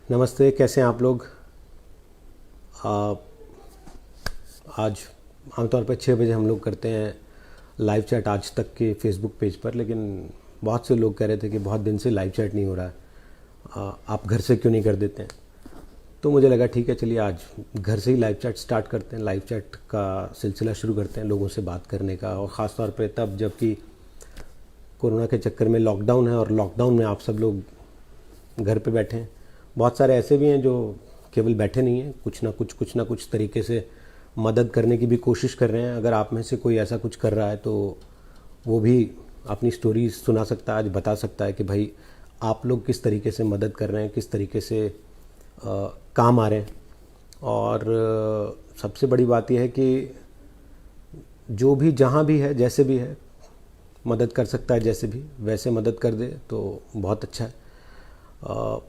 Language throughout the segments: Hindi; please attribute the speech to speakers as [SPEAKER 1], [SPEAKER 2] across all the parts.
[SPEAKER 1] नमस्ते, कैसे हैं आप लोग। आज आमतौर पर 6 बजे हम लोग करते हैं लाइव चैट आज तक के फेसबुक पेज पर, लेकिन बहुत से लोग कह रहे थे कि बहुत दिन से लाइव चैट नहीं हो रहा है, आप घर से क्यों नहीं कर देते हैं। तो मुझे लगा ठीक है, चलिए आज घर से ही लाइव चैट स्टार्ट करते हैं, लाइव चैट का सिलसिला शुरू करते हैं, लोगों से बात करने का। और ख़ास तौर पे तब जबकि कोरोना के चक्कर में लॉकडाउन है और लॉकडाउन में आप सब लोग घर पे बैठे हैं। बहुत सारे ऐसे भी हैं जो केवल बैठे नहीं हैं, कुछ ना कुछ तरीके से मदद करने की भी कोशिश कर रहे हैं। अगर आप में से कोई ऐसा कुछ कर रहा है तो वो भी अपनी स्टोरी सुना सकता है, आज बता सकता है कि भाई आप लोग किस तरीके से मदद कर रहे हैं, किस तरीके से काम आ रहे हैं। और सबसे बड़ी बात यह है कि जो भी जहाँ भी है, जैसे भी है, मदद कर सकता है, जैसे भी वैसे मदद कर दे तो बहुत अच्छा है।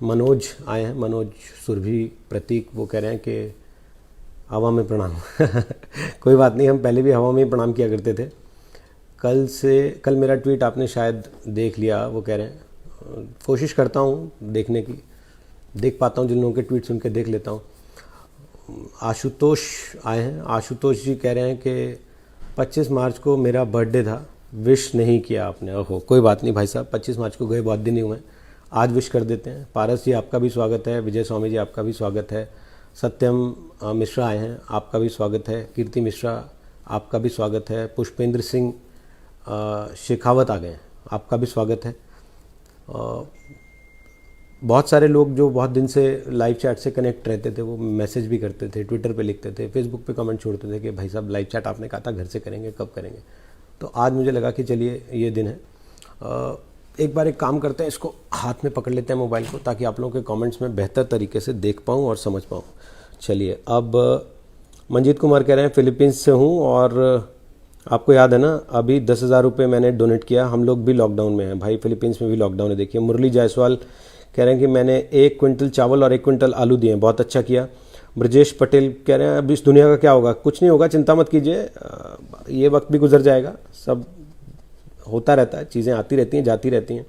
[SPEAKER 1] मनोज आए हैं, मनोज सुरभि प्रतीक, वो कह रहे हैं कि हवा में प्रणाम। कोई बात नहीं, हम पहले भी हवा में ही प्रणाम किया करते थे। कल मेरा ट्वीट आपने शायद देख लिया, वो कह रहे हैं कोशिश करता हूँ देखने की, देख पाता हूँ जिन लोगों के ट्वीट्स उनके देख लेता हूँ। आशुतोष आए हैं, आशुतोष जी कह रहे हैं कि 25 मार्च को मेरा बर्थडे था, विश नहीं किया आपने। ओहो, कोई बात नहीं भाई साहब, 25 मार्च को गए बहुत दिन ही हुए हैं, आज विश कर देते हैं। पारस जी आपका भी स्वागत है, विजय स्वामी जी आपका भी स्वागत है, सत्यम मिश्रा आए हैं, आपका भी स्वागत है, कीर्ति मिश्रा आपका भी स्वागत है, पुष्पेंद्र सिंह शेखावत आ गए हैं, आपका भी स्वागत है। बहुत सारे लोग जो बहुत दिन से लाइव चैट से कनेक्ट रहते थे वो मैसेज भी करते थे, ट्विटर पे लिखते थे, फेसबुक पे कमेंट छोड़ते थे कि भाई साहब लाइव चैट आपने कहा था घर से करेंगे, कब करेंगे। तो आज मुझे लगा कि चलिए ये दिन है। एक बार एक काम करते हैं, इसको हाथ में पकड़ लेते हैं मोबाइल को, ताकि आप लोगों के कमेंट्स में बेहतर तरीके से देख पाऊँ और समझ पाऊँ। चलिए, अब मंजीत कुमार कह रहे हैं फिलीपींस से हूँ और आपको याद है ना अभी 10,000 रुपये मैंने डोनेट किया, हम लोग भी लॉकडाउन में हैं भाई, फिलीपींस में भी लॉकडाउन है। देखिए, मुरली जायसवाल कह रहे हैं कि मैंने 1 क्विंटल चावल और 1 क्विंटल आलू दिए, बहुत अच्छा किया। ब्रजेश पटेल कह रहे हैं अब इस दुनिया का क्या होगा, कुछ नहीं होगा, चिंता मत कीजिए, ये वक्त भी गुजर जाएगा, सब होता रहता है, चीज़ें आती रहती हैं, जाती रहती हैं।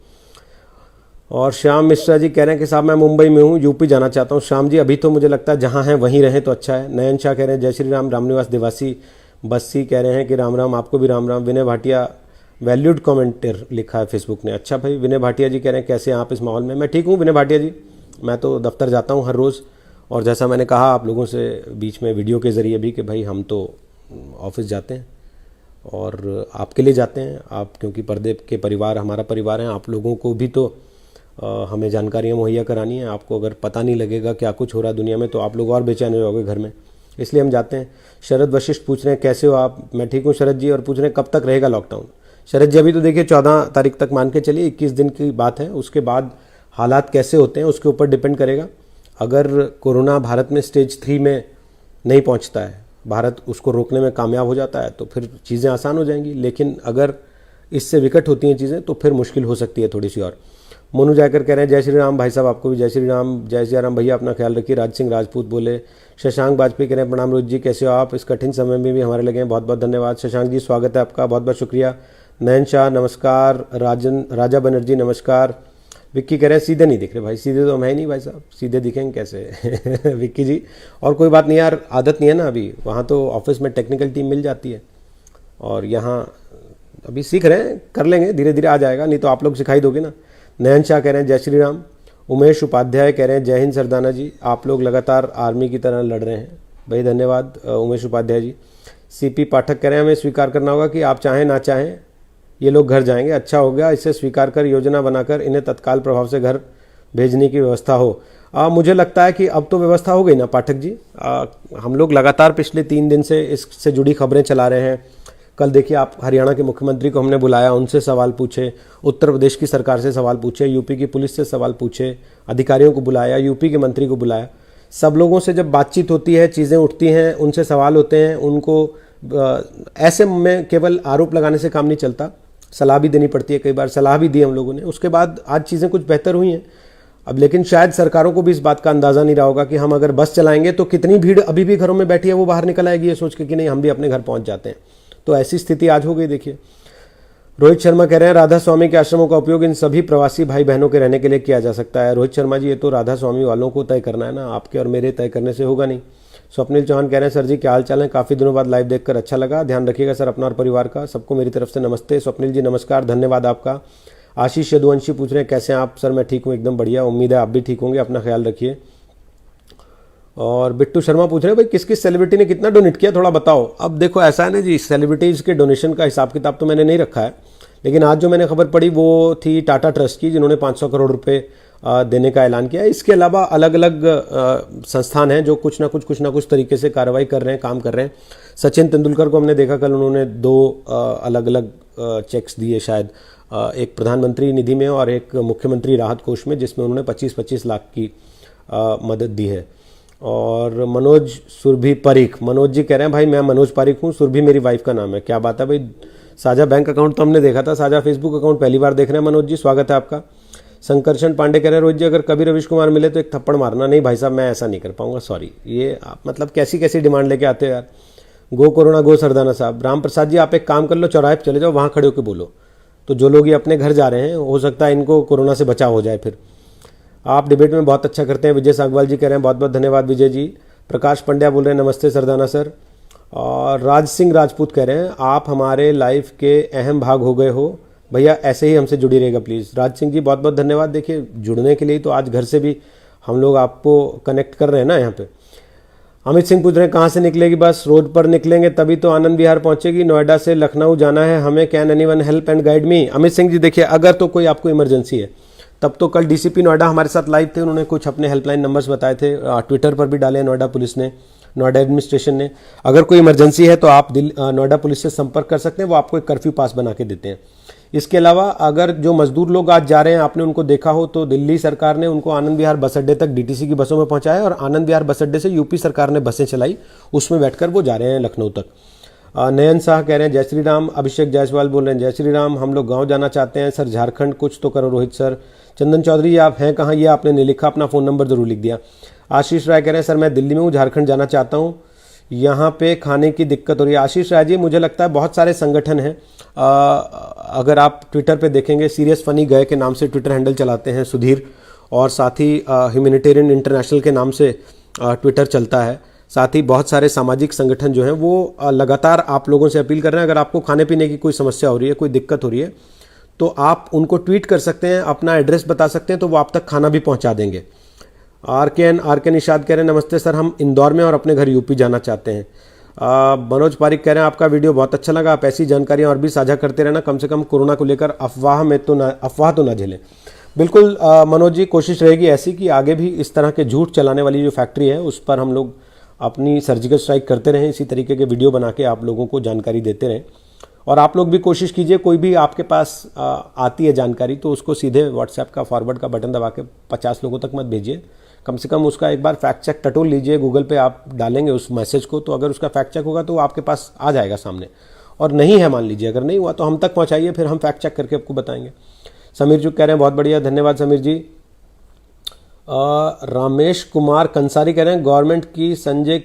[SPEAKER 1] और श्याम मिश्रा जी कह रहे हैं कि साहब मैं मुंबई में हूँ, यूपी जाना चाहता हूँ। श्याम जी अभी तो मुझे लगता है जहाँ हैं वहीं रहें तो अच्छा है। नयन शाह कह रहे हैं जय श्री राम, रामनिवास देवासी बस्सी कह रहे हैं कि राम राम, आपको भी राम राम। विनय भाटिया वैल्यूड कमेंटर लिखा है फेसबुक ने, अच्छा भाई। विनय भाटिया जी कह रहे हैं कैसे हैं आप इस माहौल में। मैं ठीक हूँ विनय भाटिया जी, मैं तो दफ्तर जाता हूँ हर रोज़, और जैसा मैंने कहा आप लोगों से बीच में वीडियो के ज़रिए भी कि भाई हम तो ऑफिस जाते हैं और आपके लिए जाते हैं, आप क्योंकि पर्दे के परिवार हमारा परिवार है, आप लोगों को भी तो हमें जानकारियाँ मुहैया करानी है। आपको अगर पता नहीं लगेगा क्या कुछ हो रहा है दुनिया में तो आप लोग और बेचैन हो जाओगे घर में, इसलिए हम जाते हैं। शरद वशिष्ठ पूछ रहे हैं कैसे हो आप, मैं ठीक हूँ शरद जी, और पूछ रहे हैं कब तक रहेगा लॉकडाउन। शरद जी अभी तो देखिए 14 तारीख तक मान के चलिए, 21 दिन की बात है, उसके बाद हालात कैसे होते हैं उसके ऊपर डिपेंड करेगा। अगर कोरोना भारत में स्टेज 3 में नहीं पहुँचता है, भारत उसको रोकने में कामयाब हो जाता है तो फिर चीज़ें आसान हो जाएंगी, लेकिन अगर इससे विकट होती हैं चीज़ें तो फिर मुश्किल हो सकती है थोड़ी सी। और मोनू जाकर कह रहे हैं जय श्री राम भाई साहब, आपको भी जय श्री राम। जय श्री राम भैया, अपना ख्याल रखिए। राज सिंह राजपूत बोले। शशांक वाजपेयी कह रहे हैं प्रणाम रोज जी, कैसे हो आप, इस कठिन समय में भी हमारे लगे हैं, बहुत बहुत धन्यवाद। शशांक जी स्वागत है आपका, बहुत बहुत शुक्रिया। नयन शाह नमस्कार, राजा बनर्जी नमस्कार। विक्की कह रहे हैं सीधे नहीं दिख रहे भाई, सीधे तो हम है नहीं भाई साहब, सीधे दिखेंगे कैसे। विक्की जी, और कोई बात नहीं यार, आदत नहीं है ना अभी, वहाँ तो ऑफिस में टेक्निकल टीम मिल जाती है और यहाँ अभी सीख रहे हैं, कर लेंगे, धीरे धीरे आ जाएगा, नहीं तो आप लोग सिखाई दोगे ना। नयन शाह कह रहे हैं जय श्री राम। उमेश उपाध्याय कह रहे हैं जय हिंद सरदाना जी, आप लोग लगातार आर्मी की तरह लड़ रहे हैं, भाई धन्यवाद उमेश उपाध्याय जी। सीपी पाठक कह रहे हैं हमें स्वीकार करना होगा कि आप चाहें ना चाहें ये लोग घर जाएंगे, अच्छा हो गया, इसे स्वीकार कर योजना बनाकर इन्हें तत्काल प्रभाव से घर भेजने की व्यवस्था हो। मुझे लगता है कि अब तो व्यवस्था हो गई ना पाठक जी। हम लोग लगातार पिछले 3 दिन से इससे जुड़ी खबरें चला रहे हैं। कल देखिए आप, हरियाणा के मुख्यमंत्री को हमने बुलाया, उनसे सवाल पूछे, उत्तर प्रदेश की सरकार से सवाल पूछे, यूपी की पुलिस से सवाल पूछे, अधिकारियों को बुलाया, यूपी के मंत्री को बुलाया। सब लोगों से जब बातचीत होती है, चीज़ें उठती हैं, उनसे सवाल होते हैं, उनको ऐसे में केवल आरोप लगाने से काम नहीं चलता, सलाह भी देनी पड़ती है, कई बार सलाह भी दी हम लोगों ने, उसके बाद आज चीज़ें कुछ बेहतर हुई हैं। अब लेकिन शायद सरकारों को भी इस बात का अंदाज़ा नहीं रहा होगा कि हम अगर बस चलाएंगे तो कितनी भीड़ अभी भी घरों में बैठी है वो बाहर निकल आएगी, ये सोच के कि नहीं हम भी अपने घर पहुंच जाते हैं। तो ऐसी स्थिति आज हो गई। देखिए रोहित शर्मा कह रहे हैं राधा स्वामी के आश्रमों का उपयोग इन सभी प्रवासी भाई बहनों के रहने के लिए किया जा सकता है। रोहित शर्मा जी, ये तो राधा स्वामी वालों को तय करना है ना, आपके और मेरे तय करने से होगा नहीं। स्वप्निल चौहान कह रहे हैं सर जी क्या हाल चाल है, काफ़ी दिनों बाद लाइव देखकर अच्छा लगा, ध्यान रखिएगा सर अपना और परिवार का। सबको मेरी तरफ से नमस्ते। स्वप्निल जी नमस्कार, धन्यवाद आपका। आशीष यदुवंशी पूछ रहे हैं कैसे हैं आप। सर मैं ठीक हूँ, एकदम बढ़िया, उम्मीद है आप भी ठीक होंगे, अपना ख्याल रखिए। और बिट्टू शर्मा पूछ रहे हैं भाई किस किस सेलिब्रिटी ने कितना डोनेट किया, थोड़ा बताओ। अब देखो ऐसा है ना जी, सेलिब्रिटीज़ के डोनेशन का हिसाब किताब तो मैंने नहीं रखा है, लेकिन आज जो मैंने खबर पढ़ी वो थी टाटा ट्रस्ट की, जिन्होंने 500 करोड़ रुपए देने का ऐलान किया। इसके अलावा अलग अलग संस्थान हैं जो कुछ ना कुछ तरीके से कार्रवाई कर रहे हैं, काम कर रहे हैं। सचिन तेंदुलकर को हमने देखा कल, उन्होंने 2 अलग अलग चेक्स दिए शायद, एक प्रधानमंत्री निधि में और एक मुख्यमंत्री राहत कोष में, जिसमें उन्होंने 25-25 लाख की मदद दी है। और मनोज सुरभि पारिक, मनोज जी कह रहे हैं भाई मैं मनोज पारिक हूँ, सुरभि मेरी वाइफ का नाम है। क्या बात है भाई, साझा बैंक अकाउंट तो हमने देखा था, साझा फेसबुक अकाउंट पहली बार देख रहे हैं मनोज जी, स्वागत है आपका। संकर्षण पांडे कह रहे हैं रोहित जी अगर कभी रविश कुमार मिले तो एक थप्पड़ मारना। नहीं भाई साहब मैं ऐसा नहीं कर पाऊंगा, सॉरी। ये आप मतलब कैसी कैसी डिमांड लेके आते हो यार। गो कोरोना गो सरदाना साहब। राम प्रसाद जी आप एक काम कर लो, चौराहे पर चले जाओ, वहाँ खड़े होकर बोलो, तो जो लोग ये अपने घर जा रहे हैं हो सकता है इनको कोरोना से बचाव हो जाए। फिर आप डिबेट में बहुत अच्छा करते हैं। विजय सागवाल जी कह रहे हैं बहुत बहुत धन्यवाद विजय जी। प्रकाश पंड्या बोल रहे हैं नमस्ते सरदाना सर। और राज सिंह राजपूत कह रहे हैं आप हमारे लाइफ के अहम भाग हो गए हो भैया, ऐसे ही हमसे जुड़ी रहेगा प्लीज़। राज सिंह जी बहुत बहुत धन्यवाद। देखिए जुड़ने के लिए तो आज घर से भी हम लोग आपको कनेक्ट कर रहे हैं ना यहाँ पे। अमित सिंह पूछ रहे हैं कहाँ से निकलेगी बस, रोड पर निकलेंगे तभी तो आनंद विहार पहुंचेगी, नोएडा से लखनऊ जाना है हमें, can anyone help and guide me. Amit Singh ji देखिए अगर तो कोई आपको इमरजेंसी है तब तो कल डीसीपी नोएडा हमारे साथ लाइव थे, उन्होंने कुछ अपने हेल्पलाइन नंबर्स बताए थे, ट्विटर पर भी डाले नोएडा पुलिस ने, नोएडा एडमिनिस्ट्रेशन ने। अगर कोई इमरजेंसी है तो आप नोएडा पुलिस से संपर्क कर सकते हैं, वो आपको एक कर्फ्यू पास बना के देते हैं। इसके अलावा अगर जो मजदूर लोग आज जा रहे हैं आपने उनको देखा हो तो दिल्ली सरकार ने उनको आनंद विहार बस अड्डे तक डीटीसी की बसों में पहुंचाया और आनंद विहार बस अड्डे से यूपी सरकार ने बसें चलाई, उसमें बैठकर वो जा रहे हैं लखनऊ तक। नयन शाह कह रहे हैं जय श्री राम। अभिषेक जायसवाल बोल रहे हैं जय श्री राम, हम लोग गांव जाना चाहते हैं सर, झारखंड कुछ तो करो रोहित सर। चंदन चौधरी आप हैं कहाँ, ये आपने नहीं लिखा, अपना फ़ोन नंबर जरूर लिख दिया। आशीष राय कह रहे हैं सर मैं दिल्ली में हूँ, झारखंड जाना चाहता हूँ, यहाँ पे खाने की दिक्कत हो रही है। आशीष राय जी मुझे लगता है बहुत सारे संगठन हैं, अगर आप ट्विटर पे देखेंगे सीरियस फनी गए के नाम से ट्विटर हैंडल चलाते हैं सुधीर, और साथ ही ह्यूमैनिटेरियन इंटरनेशनल के नाम से ट्विटर चलता है। साथ ही बहुत सारे सामाजिक संगठन जो हैं वो लगातार आप लोगों से अपील कर रहे हैं अगर आपको खाने पीने की कोई समस्या हो रही है, कोई दिक्कत हो रही है तो आप उनको ट्वीट कर सकते हैं, अपना एड्रेस बता सकते हैं, तो वो आप तक खाना भी पहुंचा देंगे। आर के निषाद कह रहे हैं नमस्ते सर, हम इंदौर में और अपने घर यूपी जाना चाहते हैं। मनोज पारिक कह रहे हैं आपका वीडियो बहुत अच्छा लगा, आप ऐसी जानकारियां और भी साझा करते रहना, कम से कम कोरोना को लेकर अफवाह तो ना झेलें। बिल्कुल मनोज जी, कोशिश रहेगी ऐसी कि आगे भी इस तरह के झूठ चलाने वाली जो फैक्ट्री है उस पर हम लोग अपनी सर्जिकल स्ट्राइक करते रहें, इसी तरीके के वीडियो बना के आप लोगों को जानकारी देते रहें। और आप लोग भी कोशिश कीजिए, कोई भी आपके पास आती है जानकारी तो उसको सीधे व्हाट्सएप का फॉरवर्ड का बटन दबा के 50 लोगों तक मत भेजिए, कम से कम उसका एक बार फैक्ट चेक टटोल लीजिए। गूगल पे आप डालेंगे उस मैसेज को तो अगर उसका फैक्ट चेक होगा तो आपके पास आ जाएगा सामने, और नहीं है मान लीजिए अगर नहीं हुआ तो हम तक पहुंचाइए, फिर हम फैक्ट चेक करके आपको बताएंगे। समीर जी कह रहे हैं बहुत बढ़िया, धन्यवाद समीर जी। रामेश कुमार कंसारी कह रहे हैं गवर्नमेंट की संजय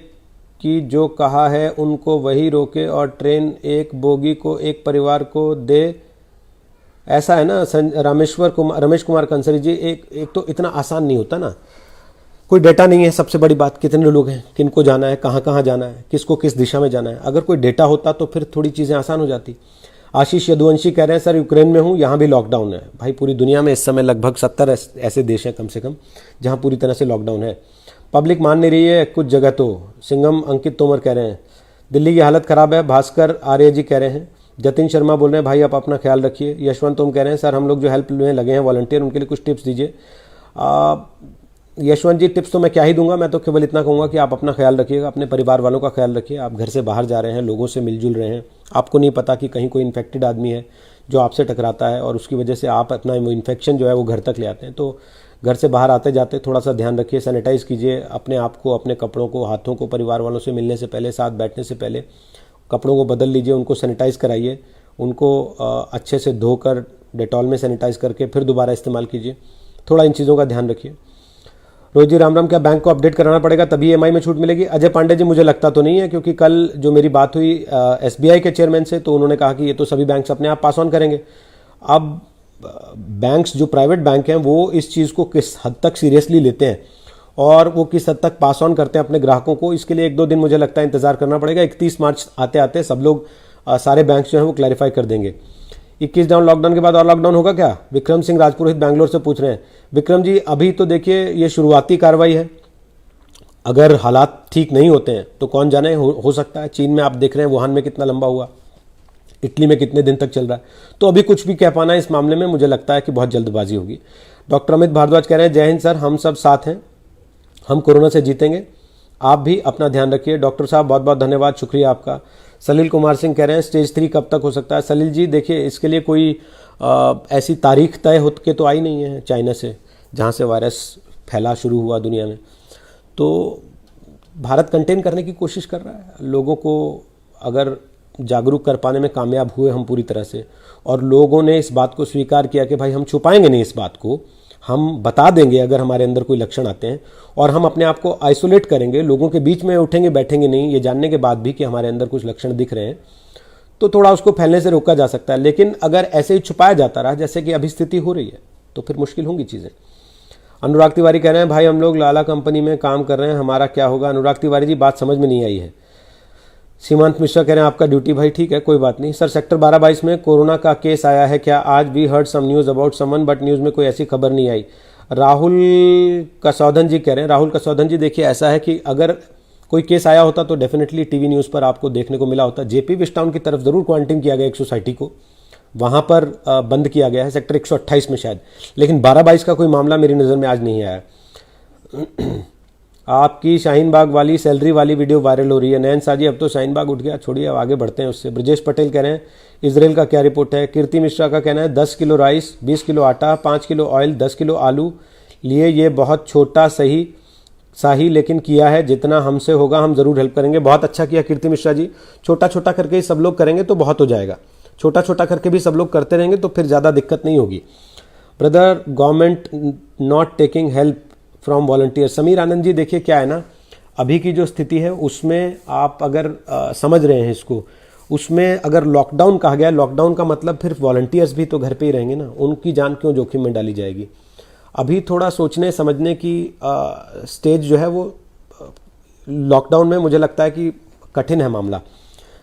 [SPEAKER 1] की जो कहा है उनको वही रोके और ट्रेन एक बोगी को एक परिवार को दे, ऐसा है ना रमेश कुमार कंसारी जी। एक तो इतना आसान नहीं होता ना, कोई डेटा नहीं है, सबसे बड़ी बात कितने लोग हैं, किनको जाना है, कहाँ कहाँ जाना है, किसको किस दिशा में जाना है। अगर कोई डेटा होता तो फिर थोड़ी चीज़ें आसान हो जाती। आशीष यदुवंशी कह रहे हैं सर यूक्रेन में हूँ, यहाँ भी लॉकडाउन है। भाई पूरी दुनिया में इस समय लगभग 70 ऐसे देश हैं कम से कम जहाँ पूरी तरह से लॉकडाउन है, पब्लिक मान नहीं रही है कुछ जगह तो। सिंगम अंकित तोमर कह रहे हैं दिल्ली की हालत ख़राब है। भास्कर आर्य जी कह रहे हैं। जतिन शर्मा बोल रहे हैं भाई आप अपना ख्याल रखिए। यशवंत ओम कह रहे हैं सर हम लोग जो हेल्प में लगे हैं वॉलंटियर, उनके लिए कुछ टिप्स दीजिए। यशवंत जी टिप्स तो मैं क्या ही दूंगा, मैं तो केवल इतना कहूँगा कि आप अपना ख्याल रखिएगा, अपने परिवार वालों का ख्याल रखिए। आप घर से बाहर जा रहे हैं, लोगों से मिलजुल रहे हैं, आपको नहीं पता कि कहीं कोई इन्फेक्टेड आदमी है जो आपसे टकराता है और उसकी वजह से आप अपना इन्फेक्शन जो है वो घर तक ले आते हैं। तो घर से बाहर आते जाते थोड़ा सा ध्यान रखिए, सैनिटाइज़ कीजिए अपने आप को, अपने कपड़ों को, हाथों को। परिवार वालों से मिलने से पहले, साथ बैठने से पहले कपड़ों को बदल लीजिए, उनको सैनिटाइज़ कराइए, उनको अच्छे से धोकर डेटॉल में सैनिटाइज़ करके फिर दोबारा इस्तेमाल कीजिए। थोड़ा इन चीज़ों का ध्यान रखिए। रोहित जी राम राम, क्या बैंक को अपडेट कराना पड़ेगा तभी ईएमआई में छूट मिलेगी? अजय पांडे जी मुझे लगता तो नहीं है, क्योंकि कल जो मेरी बात हुई एसबीआई के चेयरमैन से, तो उन्होंने कहा कि ये तो सभी बैंक्स अपने आप पास ऑन करेंगे। अब बैंक्स जो प्राइवेट बैंक हैं वो इस चीज़ को किस हद तक सीरियसली लेते हैं और वो किस हद तक पास ऑन करते हैं अपने ग्राहकों को, इसके लिए 1-2 दिन मुझे लगता है इंतजार करना पड़ेगा। 31 मार्च आते आते सब लोग सारे बैंक जो हैं वो क्लैरिफाई कर देंगे। 21 डाउन लॉकडाउन के बाद और लॉकडाउन होगा क्या? विक्रम सिंह राजपुरोहित बैंगलोर से पूछ रहे हैं। विक्रम जी अभी तो देखिए ये शुरुआती कार्रवाई है, अगर हालात ठीक नहीं होते हैं तो कौन जाने हो सकता है। चीन में आप देख रहे हैं वुहान में कितना लंबा हुआ, इटली में कितने दिन तक चल रहा है, तो अभी कुछ भी कह पाना इस मामले में मुझे लगता है कि बहुत जल्दबाजी होगी। डॉक्टर अमित भारद्वाज कह रहे हैं जय हिंद सर, हम सब साथ हैं, हम कोरोना से जीतेंगे, आप भी अपना ध्यान रखिए। डॉक्टर साहब बहुत बहुत धन्यवाद, शुक्रिया आपका। सलील कुमार सिंह कह रहे हैं स्टेज 3 कब तक हो सकता है? सलील जी देखिए इसके लिए कोई ऐसी तारीख तय हो के तो आई नहीं है चाइना से, जहाँ से वायरस फैला शुरू हुआ दुनिया में। तो भारत कंटेन करने की कोशिश कर रहा है, लोगों को अगर जागरूक कर पाने में कामयाब हुए हम पूरी तरह से, और लोगों ने इस बात को स्वीकार किया कि भाई हम छुपाएंगे नहीं इस बात को, हम बता देंगे अगर हमारे अंदर कोई लक्षण आते हैं, और हम अपने आप को आइसोलेट करेंगे, लोगों के बीच में उठेंगे बैठेंगे नहीं, ये जानने के बाद भी कि हमारे अंदर कुछ लक्षण दिख रहे हैं, तो थोड़ा उसको फैलने से रोका जा सकता है। लेकिन अगर ऐसे ही छुपाया जाता रहा जैसे कि अभी स्थिति हो रही है तो फिर मुश्किल होंगी चीज़ें। अनुराग तिवारी कह रहे हैं भाई हम लोग लाला कंपनी में काम कर रहे हैं, हमारा क्या होगा? अनुराग तिवारी जी बात समझ में नहीं आई है। सीमांत मिश्रा कह रहे हैं आपका ड्यूटी भाई, ठीक है कोई बात नहीं। सर सेक्टर 12-22 में कोरोना का केस आया है क्या? आज we heard some news about someone but news में कोई ऐसी खबर नहीं आई। राहुल कसौधन जी कह रहे हैं। राहुल कसौधन जी देखिए ऐसा है कि अगर कोई केस आया होता तो डेफिनेटली टीवी न्यूज़ पर आपको देखने को मिला होता। जेपी विस्टाउन की तरफ ज़रूर क्वारंटीन किया गया एक सोसाइटी को, वहाँ पर बंद किया गया है सेक्टर 128 में शायद, लेकिन 12-22 का कोई मामला मेरी नज़र में आज नहीं आया। आपकी शाहीन बाग वाली सैलरी वाली वीडियो वायरल हो रही है। नयन साजी अब तो शाहीन बाग उठ गया, छोड़िए अब आगे बढ़ते हैं उससे। ब्रजेश पटेल कह रहे हैं इसराइल का क्या रिपोर्ट है? कीर्ति मिश्रा का कहना है 10 किलो राइस, 20 किलो आटा, 5 किलो ऑयल, 10 किलो आलू लिए, ये बहुत छोटा सही लेकिन किया है, जितना हमसे होगा हम ज़रूर हेल्प करेंगे। बहुत अच्छा किया कीर्ति मिश्रा जी, छोटा छोटा करके ही सब लोग करेंगे तो बहुत हो जाएगा, छोटा छोटा करके भी सब लोग करते रहेंगे तो फिर ज़्यादा दिक्कत नहीं होगी। Brother government not taking help from volunteer. Sameer Anand ji देखिए क्या है ना, अभी की जो स्थिति है उसमें आप अगर समझ रहे हैं इसको, उसमें अगर लॉकडाउन कहा गया, लॉकडाउन का मतलब फिर वॉलंटियर्स भी तो घर पे ही रहेंगे ना, उनकी जान क्यों जोखिम में डाली जाएगी? अभी थोड़ा सोचने समझने की स्टेज जो है वो लॉकडाउन में मुझे लगता है कि कठिन है मामला।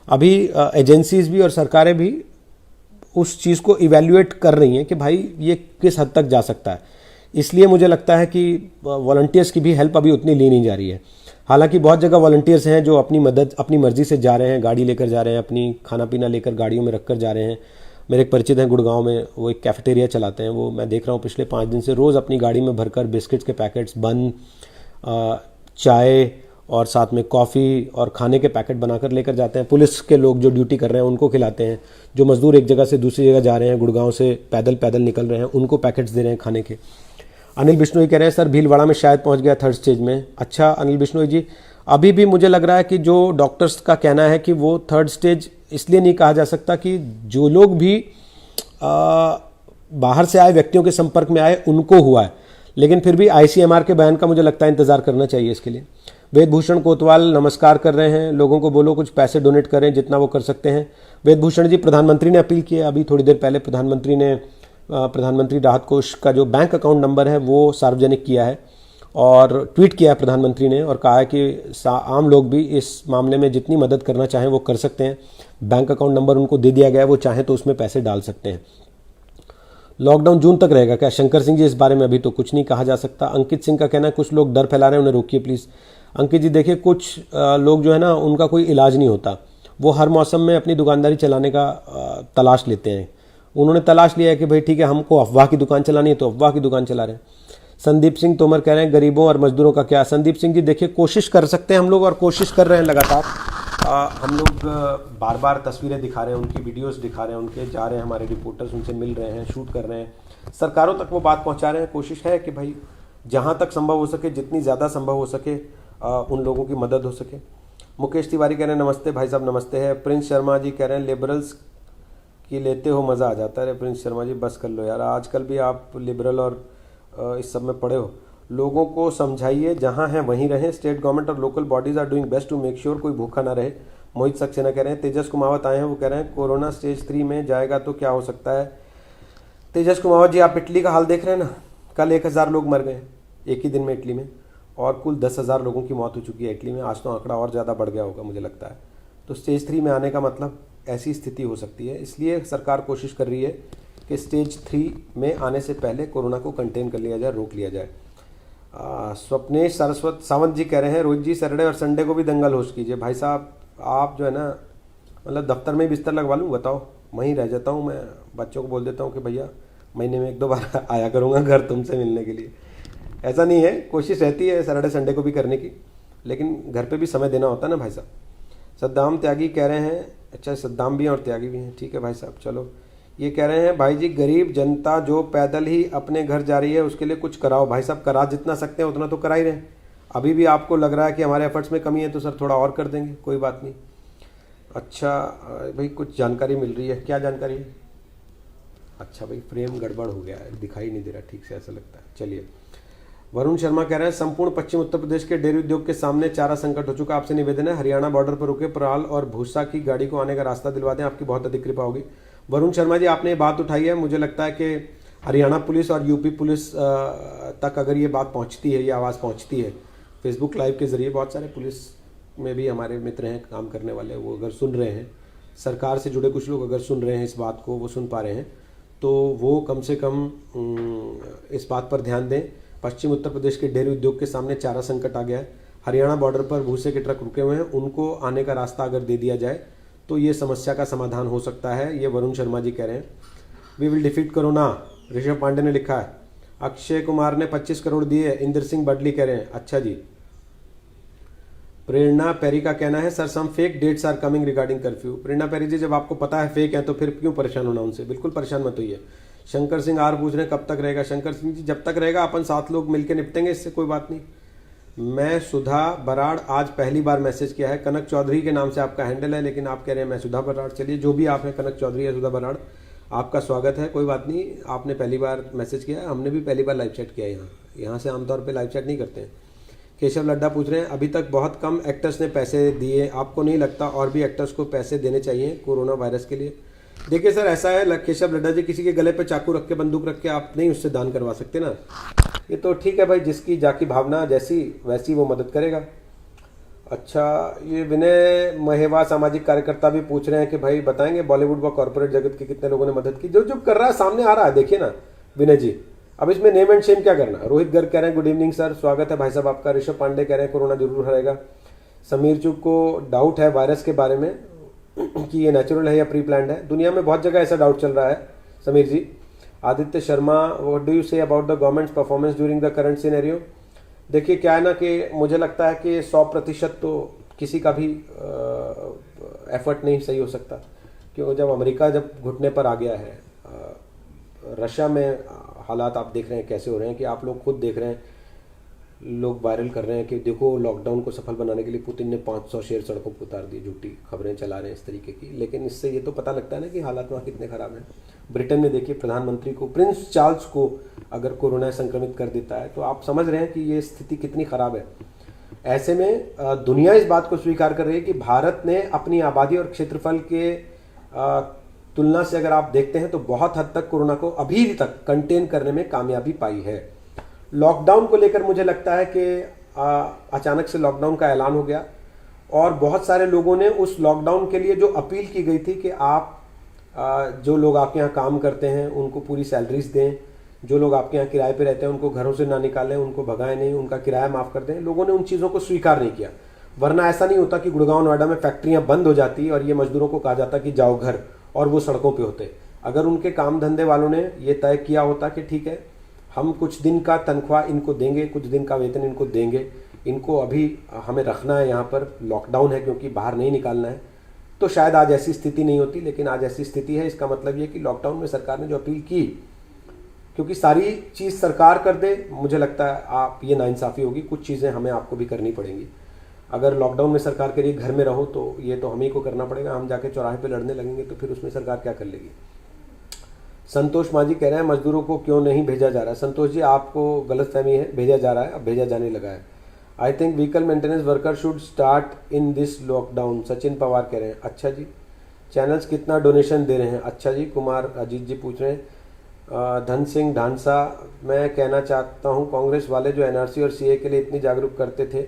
[SPEAKER 1] अभी एजेंसीज भी और सरकारें भी उस चीज़ को इवैल्यूएट कर रही हैं कि भाई ये किस हद तक जा सकता है, इसलिए मुझे लगता है कि वॉलंटियर्स की भी हेल्प अभी उतनी ली नहीं जा रही है। हालांकि बहुत जगह वॉलंटियर्स हैं जो अपनी मदद अपनी मर्जी से जा रहे हैं, गाड़ी लेकर जा रहे हैं, अपनी खाना पीना लेकर गाड़ियों में रख कर जा रहे हैं। मेरे एक परिचित हैं गुड़गांव में, वो एक कैफेटेरिया चलाते हैं, वो मैं देख रहा हूँ पिछले 5 दिन से रोज़ अपनी गाड़ी में भरकर बिस्किट्स के पैकेट्स, बन, चाय और साथ में कॉफ़ी और खाने के पैकेट बनाकर लेकर जाते हैं। पुलिस के लोग जो ड्यूटी कर रहे हैं उनको खिलाते हैं, जो मज़दूर एक जगह से दूसरी जगह जा रहे हैं, गुड़गांव से पैदल निकल रहे हैं, उनको पैकेट्स दे रहे हैं खाने के। अनिल बिश्नोई कह रहे हैं सर भीलवाड़ा में शायद पहुंच गया 3rd स्टेज में। अच्छा अनिल बिश्नोई जी, अभी भी मुझे लग रहा है कि जो डॉक्टर्स का कहना है कि वो 3rd स्टेज इसलिए नहीं कहा जा सकता कि जो लोग भी बाहर से आए व्यक्तियों के संपर्क में आए उनको हुआ है, लेकिन फिर भी ICMR के बयान का मुझे लगता है इंतजार करना चाहिए इसके लिए। वेदभूषण कोतवाल नमस्कार कर रहे हैं, लोगों को बोलो कुछ पैसे डोनेट करें जितना वो कर सकते हैं। वेदभूषण जी प्रधानमंत्री ने अपील की है, अभी थोड़ी देर पहले प्रधानमंत्री ने प्रधानमंत्री राहत कोष का जो बैंक अकाउंट नंबर है वो सार्वजनिक किया है और ट्वीट किया है प्रधानमंत्री ने, और कहा है कि आम लोग भी इस मामले में जितनी मदद करना चाहें वो कर सकते हैं। बैंक अकाउंट नंबर उनको दे दिया गया है, वो चाहें तो उसमें पैसे डाल सकते हैं। लॉकडाउन जून तक रहेगा क्या? शंकर सिंह जी इस बारे में अभी तो कुछ नहीं कहा जा सकता। अंकित सिंह का कहना है कुछ लोग डर फैला रहे हैं, उन्हें रोकिए प्लीज़। अंकित जी देखिए कुछ लोग जो है ना उनका कोई इलाज नहीं होता, वो हर मौसम में अपनी दुकानदारी चलाने का तलाश लेते हैं। उन्होंने तलाश लिया है कि भाई ठीक है हमको अफवाह की दुकान चलानी है तो अफवाह की दुकान चला रहे हैं। संदीप सिंह तोमर कह रहे हैं गरीबों और मजदूरों का क्या? संदीप सिंह जी देखिए कोशिश कर सकते हैं हम लोग, और कोशिश कर रहे हैं लगातार। हम लोग बार बार तस्वीरें दिखा रहे हैं, उनकी वीडियोस दिखा रहे हैं, उनके जा रहे हैं हमारे रिपोर्टर्स, उनसे मिल रहे हैं, शूट कर रहे हैं, सरकारों तक वो बात पहुंचा रहे हैं। कोशिश है कि भाई जहाँ तक संभव हो सके, जितनी ज़्यादा संभव हो सके उन लोगों की मदद हो सके। मुकेश तिवारी कह रहे हैं नमस्ते भाई साहब नमस्ते है। प्रिंस शर्मा जी कह रहे हैं लिबरल्स की लेते हो मज़ा आ जाता है। प्रिंस शर्मा जी बस कर लो यार, आजकल भी आप लिबरल और इस सब में पड़े हो। लोगों को समझाइए, जहां हैं वहीं रहें। स्टेट गवर्नमेंट और local bodies are doing best to make sure कोई भूखा ना रहे। मोहित सक्सेना कह रहे हैं। तेजस कुमावत आए हैं, वो कह रहे हैं कोरोना स्टेज 3 में जाएगा तो क्या हो सकता है। तेजस कुमावत जी, आप इटली का हाल देख रहे हैं ना, कल 1000 लोग मर गए एक ही दिन में इटली में, और कुल 10,000 लोगों की मौत हो चुकी है इटली में। आज तो आंकड़ा और ज़्यादा बढ़ गया होगा मुझे लगता है। तो स्टेज 3 में आने का मतलब ऐसी स्थिति हो सकती है, इसलिए सरकार कोशिश कर रही है कि स्टेज 3 में आने से पहले कोरोना को कंटेन कर लिया जाए, रोक लिया जाए। स्वप्नेश सारस्वत सावंत जी कह रहे हैं, रोहित जी सैटरडे और संडे को भी दंगल होस्ट कीजिए। भाई साहब, आप जो है ना, मतलब दफ्तर में ही बिस्तर लगवा लूँ, बताओ, वहीं रह जाता हूँ मैं। बच्चों को बोल देता हूँ कि भैया महीने में 1-2 बार आया करूँगा घर तुमसे मिलने के लिए। ऐसा नहीं है, कोशिश रहती है सैटरडे संडे को भी करने की, लेकिन घर पे भी समय देना होता है ना भाई साहब। सद्दाम त्यागी कह रहे हैं, अच्छा सद्दाम भी हैं और त्यागी भी हैं, ठीक है भाई साहब, चलो। ये कह रहे हैं, भाई जी गरीब जनता जो पैदल ही अपने घर जा रही है उसके लिए कुछ कराओ। भाई साहब, करा जितना सकते हैं उतना तो करा ही रहे हैं। अभी भी आपको लग रहा है कि हमारे एफर्ट्स में कमी है तो सर थोड़ा और कर देंगे, कोई बात नहीं। अच्छा भाई, कुछ जानकारी मिल रही है, क्या जानकारी है? अच्छा भाई, फ्रेम गड़बड़ हो गया है, दिखाई नहीं दे रहा ठीक से, ऐसा लगता है। चलिए, वरुण शर्मा कह रहे हैं, संपूर्ण पश्चिम उत्तर प्रदेश के डेयरी उद्योग के सामने चारा संकट हो चुका। आपसे निवेदन है, हरियाणा बॉर्डर पर रुके पराल और भूसा की गाड़ी को आने का रास्ता दिलवा दें, आपकी बहुत अधिक कृपा होगी। वरुण शर्मा जी, आपने ये बात उठाई है, मुझे लगता है कि हरियाणा पुलिस और यूपी पुलिस तक अगर ये बात पहुंचती है, ये आवाज़ पहुंचती है फेसबुक लाइव के ज़रिए, बहुत सारे पुलिस में भी हमारे मित्र हैं काम करने वाले, वो अगर सुन रहे हैं, सरकार से जुड़े कुछ लोग अगर सुन रहे हैं इस बात को, वो सुन पा रहे हैं, तो वो कम से कम इस बात पर ध्यान दें। पश्चिम उत्तर प्रदेश के डेयरी उद्योग के सामने चारा संकट आ गया है। हरियाणा बॉर्डर पर भूसे के ट्रक रुके हुए हैं, उनको आने का रास्ता अगर दे दिया जाए तो ये समस्या का समाधान हो सकता है। ये वरुण शर्मा जी कह रहे हैं। We will defeat corona, Rishabh Pandey ने लिखा है। अक्षय कुमार ने 25 करोड़ दिए, इंद्र सिंह बडली कह रहे हैं। अच्छा जी। प्रेरणा पेरी का कहना है, sir some fake dates are coming regarding curfew. Prerna Peri ji, जब आपको पता है फेक है तो फिर क्यों परेशान होना उनसे, बिल्कुल परेशान मत होइए। शंकर सिंह आर पूछ रहे हैं कब तक रहेगा। शंकर सिंह जी, जब तक रहेगा अपन 7 लोग मिलकर निपटेंगे, इससे कोई बात नहीं। मैं सुधा बराड़ आज पहली बार मैसेज किया है। कनक चौधरी के नाम से आपका हैंडल है, लेकिन आप कह रहे हैं मैं सुधा बराड़। चलिए, जो भी आप हैं, कनक चौधरी या सुधा बराड़, आपका स्वागत है, कोई बात नहीं। आपने पहली बार मैसेज किया है, हमने भी पहली बार लाइव चैट किया है। यहाँ से आमतौर पर लाइव चैट नहीं करते हैं। केशव लड्डा पूछ रहे हैं, अभी तक बहुत कम एक्टर्स ने पैसे दिए, आपको नहीं लगता और भी एक्टर्स को पैसे देने चाहिए कोरोना वायरस के लिए? देखिए सर, ऐसा है केशव लड्डा जी, किसी के गले पे चाकू रख के, बंदूक रख के आप नहीं उससे दान करवा सकते ना। ये तो ठीक है भाई, जिसकी जाकी भावना जैसी वैसी वो मदद करेगा। अच्छा, ये विनय महेवा सामाजिक कार्यकर्ता भी पूछ रहे हैं कि भाई बताएंगे बॉलीवुड व कॉर्पोरेट जगत के कितने लोगों ने मदद की। जो जो कर रहा है सामने आ रहा है, देखिए ना विनय जी, अब इसमें नेम एंड शेम क्या करना। रोहित गर्ग कह रहे हैं गुड इवनिंग सर, स्वागत है भाई साहब आपका। ऋषभ पांडे कह रहे हैं कोरोना जरूर हरेगा। समीर चुग को डाउट है वायरस के बारे में कि ये नेचुरल है या प्री प्लान्ड है। दुनिया में बहुत जगह ऐसा डाउट चल रहा है Sameer ji. Aditya Sharma, what do you say about the government's performance during the current scenario? देखिए क्या है ना कि मुझे लगता है कि 100% तो किसी का भी एफर्ट नहीं सही हो सकता, क्योंकि जब अमेरिका जब घुटने पर आ गया है, रशिया में हालात आप देख रहे हैं कैसे हो रहे हैं, कि आप लोग खुद देख रहे हैं, लोग वायरल कर रहे हैं कि देखो लॉकडाउन को सफल बनाने के लिए पुतिन ने 500 शेर सड़कों पर उतार दिए, झूठी खबरें चला रहे हैं इस तरीके की। लेकिन इससे ये तो पता लगता है ना कि हालात वहाँ कितने खराब हैं। ब्रिटेन में देखिए, प्रधानमंत्री को, प्रिंस चार्ल्स को अगर कोरोना संक्रमित कर देता है तो आप समझ रहे हैं कि ये स्थिति कितनी खराब है। ऐसे में दुनिया इस बात को स्वीकार कर रही है कि भारत ने अपनी आबादी और क्षेत्रफल के तुलना से अगर आप देखते हैं तो बहुत हद तक कोरोना को अभी तक कंटेन करने में कामयाबी पाई है। लॉकडाउन को लेकर मुझे लगता है कि अचानक से लॉकडाउन का ऐलान हो गया और बहुत सारे लोगों ने उस लॉकडाउन के लिए जो अपील की गई थी कि आप जो लोग आपके यहाँ काम करते हैं उनको पूरी सैलरीज दें, जो लोग आपके यहाँ किराए पे रहते हैं उनको घरों से ना निकालें, उनको भगाएं नहीं, उनका किराया माफ़ कर दें, लोगों ने उन चीज़ों को स्वीकार नहीं किया। वरना ऐसा नहीं होता कि गुड़गांव नोएडा में फैक्ट्रियाँ बंद हो जाती और ये मजदूरों को कहा जाता कि जाओ घर, और वो सड़कों पे होते। अगर उनके काम धंधे वालों ने ये तय किया होता कि ठीक है, हम कुछ दिन का तनख्वाह इनको देंगे, कुछ दिन का वेतन इनको देंगे, इनको अभी हमें रखना है यहाँ पर, लॉकडाउन है क्योंकि बाहर नहीं निकालना है, तो शायद आज ऐसी स्थिति नहीं होती। लेकिन आज ऐसी स्थिति है, इसका मतलब ये कि लॉकडाउन में सरकार ने जो अपील की, क्योंकि सारी चीज़ सरकार कर दे, मुझे लगता है आप ये नाइंसाफ़ी होगी, कुछ चीज़ें हमें आपको भी करनी पड़ेंगी। अगर लॉकडाउन में सरकार कह रही है घर में रहो, तो ये तो हम ही को करना पड़ेगा। हम जाके चौराहे पे लड़ने लगेंगे तो फिर उसमें सरकार क्या कर लेगी। संतोष माझी कह रहे हैं मजदूरों को क्यों नहीं भेजा जा रहा है। संतोष जी आपको गलतफहमी है, भेजा जा रहा है, अब भेजा जाने लगा है। I think vehicle maintenance worker should start in this lockdown, Sachin Pawar कह रहे हैं। अच्छा जी। चैनल्स कितना डोनेशन दे रहे हैं। अच्छा जी। कुमार अजीत जी पूछ रहे हैं। धन सिंह ढांसा, मैं कहना चाहता हूँ कांग्रेस वाले जो एनआरसी और सीए के लिए इतनी जागरूक करते थे,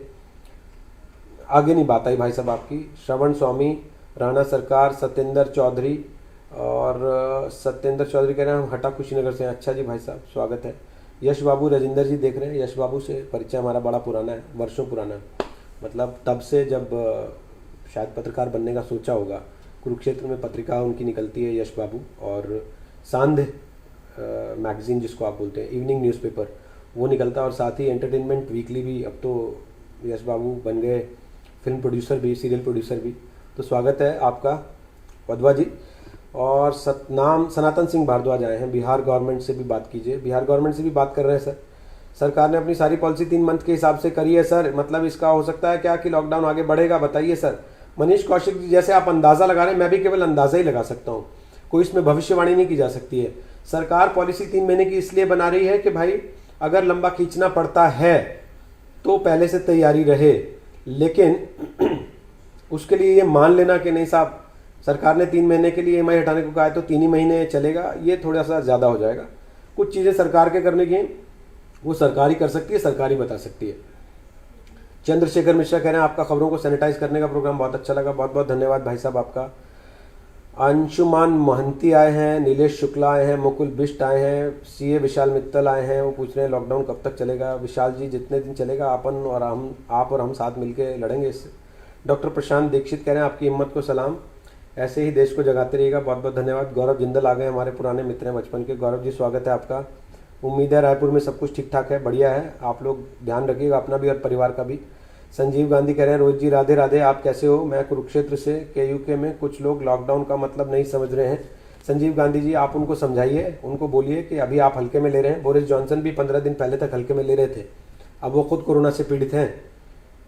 [SPEAKER 1] आगे नहीं बात आई भाई साहब आपकी। श्रवण स्वामी, राणा सरकार, सत्येंद्र चौधरी, और सत्येंद्र चौधरी कह रहे हैं हम हटा कुशीनगर से। अच्छा जी भाई साहब स्वागत है। यश बाबू राजेंद्र जी देख रहे हैं। यश बाबू से परिचय हमारा बड़ा पुराना है, वर्षों पुराना है, मतलब तब से जब शायद पत्रकार बनने का सोचा होगा। कुरुक्षेत्र में पत्रिका उनकी निकलती है, यश बाबू, और सांध मैगजीन जिसको आप बोलते हैं, इवनिंग न्यूज़पेपर, वो निकलता है, और साथ ही एंटरटेनमेंट वीकली भी। अब तो यश बाबू बन गए फिल्म प्रोड्यूसर भी, सीरियल प्रोड्यूसर भी। तो स्वागत है आपका वधवा जी। और नाम सनातन सिंह भारद्वाज आए हैं, बिहार गवर्नमेंट से भी बात कीजिए। बिहार गवर्नमेंट से भी बात कर रहे हैं सर। सरकार ने अपनी सारी पॉलिसी 3 मंथ के हिसाब से करी है सर, मतलब इसका हो सकता है क्या कि लॉकडाउन आगे बढ़ेगा, बताइए सर। मनीष कौशिक जी, जैसे आप अंदाज़ा लगा रहे हैं, मैं भी केवल अंदाज़ा ही लगा सकता हूँ, कोई इसमें भविष्यवाणी नहीं की जा सकती है। सरकार पॉलिसी 3 महीने की इसलिए बना रही है कि भाई अगर लंबा खींचना पड़ता है तो पहले से तैयारी रहे, लेकिन उसके लिए ये मान लेना कि नहीं साहब सरकार ने 3 महीने के लिए EMI हटाने को कहा है तो 3 ही महीने चलेगा, ये थोड़ा सा ज़्यादा हो जाएगा। कुछ चीज़ें सरकार के करने की वो सरकार ही कर सकती है, सरकार ही बता सकती है। चंद्रशेखर मिश्रा कह रहे हैं आपका खबरों को सैनिटाइज करने का प्रोग्राम बहुत अच्छा लगा, बहुत बहुत धन्यवाद भाई साहब आपका। अंशुमान महंती आए हैं, नीलेश शुक्ला आए हैं, मुकुल बिष्ट आए हैं, CA विशाल मित्तल आए हैं, वो पूछ रहे हैं लॉकडाउन कब तक चलेगा। विशाल जी जितने दिन चलेगा आप और हम साथ मिलके लड़ेंगे इससे। डॉक्टर प्रशांत दीक्षित कह रहे हैं आपकी हिम्मत को सलाम, ऐसे ही देश को जगाते रहिएगा, बहुत बहुत धन्यवाद। गौरव जिंदल आ गए, हमारे पुराने मित्र हैं बचपन के। गौरव जी स्वागत है आपका। उम्मीद है रायपुर में सब कुछ ठीक ठाक है, बढ़िया है। आप लोग ध्यान रखिएगा अपना भी और परिवार का भी। संजीव गांधी कह रहे हैं रोहित जी राधे राधे, आप कैसे हो। मैं कुरुक्षेत्र से KUK में कुछ लोग लॉकडाउन का मतलब नहीं समझ रहे हैं। संजीव गांधी जी आप उनको समझाइए, उनको बोलिए कि अभी आप हल्के में ले रहे हैं। बोरिस जॉनसन भी 15 दिन पहले तक हल्के में ले रहे थे, अब वो खुद कोरोना से पीड़ित हैं।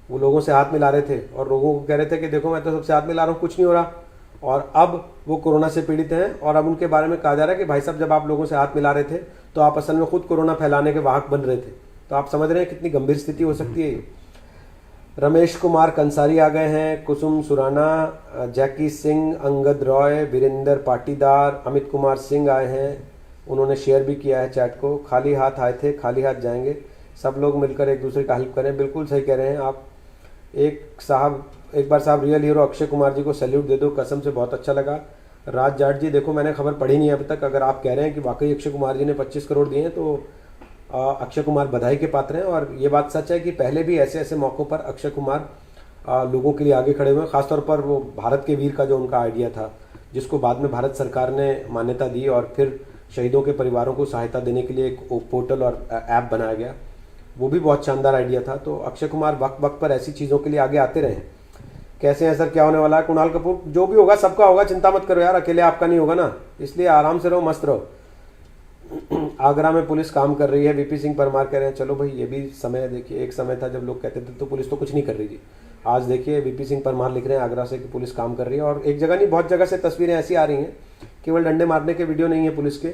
[SPEAKER 1] वो लोगों से हाथ मिला रहे थे और लोगों को कह रहे थे कि देखो मैं तो सबसे हाथ मिला रहा हूँ, कुछ नहीं हो रहा, और अब वो कोरोना से पीड़ित हैं। और अब उनके बारे में कहा जा रहा है कि भाई साहब जब आप लोगों से हाथ मिला रहे थे तो आप असल में खुद कोरोना फैलाने के वाहक बन रहे थे। तो आप समझ रहे हैं कितनी गंभीर स्थिति हो सकती है। रमेश कुमार कंसारी आ गए हैं, कुसुम सुराना, जैकी सिंह, अंगद रॉय, वीरेंद्र पाटीदार, अमित कुमार सिंह आए हैं, उन्होंने शेयर भी किया है चैट को। खाली हाथ आए थे, खाली हाथ जाएंगे, सब लोग मिलकर एक दूसरे का हेल्प करें। बिल्कुल सही कह रहे हैं आप। एक बार साहब रियल हीरो अक्षय कुमार जी को सैल्यूट दे दो, कसम से बहुत अच्छा लगा। राज जाट जी देखो मैंने खबर पढ़ी नहीं अभी तक, अगर आप कह रहे हैं कि वाकई अक्षय कुमार जी ने 25 करोड़ दिए हैं तो अक्षय कुमार बधाई के पात्र हैं। और ये बात सच है कि पहले भी ऐसे ऐसे मौक़ों पर अक्षय कुमार लोगों के लिए आगे खड़े हुए हैं। खासतौर पर वो भारत के वीर का जो उनका आइडिया था, जिसको बाद में भारत सरकार ने मान्यता दी और फिर शहीदों के परिवारों को सहायता देने के लिए एक पोर्टल और ऐप बनाया गया, वो भी बहुत शानदार आइडिया था। तो अक्षय कुमार वक्त वक्त पर ऐसी चीज़ों के लिए आगे आते रहे। कैसे हैं सर, क्या होने वाला है। कुणाल कपूर, जो भी होगा सबका होगा, चिंता मत करो यार, अकेले आपका नहीं होगा ना, इसलिए आराम से रहो, मस्त रहो। आगरा में पुलिस काम कर रही है, VP सिंह परमार कह रहे हैं। चलो भाई ये भी समय, देखिए एक समय था जब लोग कहते थे तो पुलिस तो कुछ नहीं कर रही थी। आज देखिए VP सिंह परमार लिख रहे हैं आगरा से कि पुलिस काम कर रही है, और एक जगह नहीं बहुत जगह से तस्वीरें ऐसी आ रही हैं, केवल डंडे मारने के वीडियो नहीं है पुलिस के,